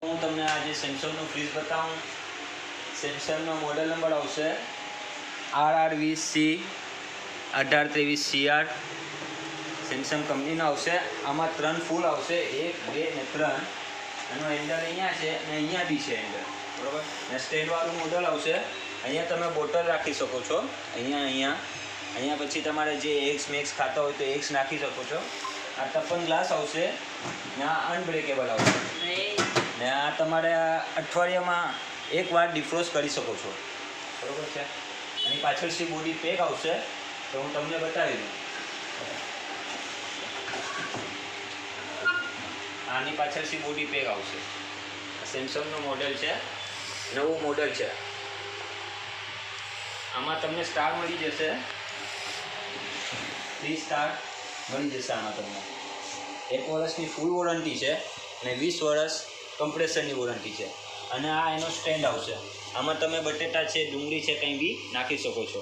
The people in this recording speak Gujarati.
હું તમને આજે સેમસંગનું ફ્રીજ બતાવું. સેમસંગનો મોડલ નંબર આવશે RR20C1823CR. સેમસંગ કંપનીનો આવશે. આમાં 3 ફૂલ આવશે, 1, 2 ને 3. એનો હેન્ડલ અહીંયા છે અને અહીંયા બી છે હેન્ડલ, બરાબર. ને સ્ટેન્ડવાળું મોડલ આવશે. અહીંયા તમે બોટલ રાખી શકો છો, અહીંયા પછી તમારે જે એક્સ મેક્સ ખાતા હોય તો એક્સ નાખી શકો છો. આ ટપન ગ્લાસ આવશે ને આ અનબ્રેકેબલ આવશે ને આ તમારે અઠવાડિયામાં એકવાર ડિફ્રોસ્ટ કરી શકો છો, બરાબર છે. અને પાછળથી બોડી પેક આવશે તો હું તમને બતાવી દઉં. આની પાછળથી બોડી પેક આવશે. સેમસંગનું મોડેલ છે, નવું મોડેલ છે. આમાં તમને સ્ટાર મળી જશે, 3 સ્ટાર મળી જશે આમાં તમને. 1 વર્ષની ફૂલ વોરંટી છે અને 20 વર્ષ કમ્પ્રેસરની વોરંટી છે. અને આ એનો સ્ટેન્ડ આવશે. આમાં તમે બટેટા છે, ડુંગળી છે, કંઈ બી નાખી શકો છો.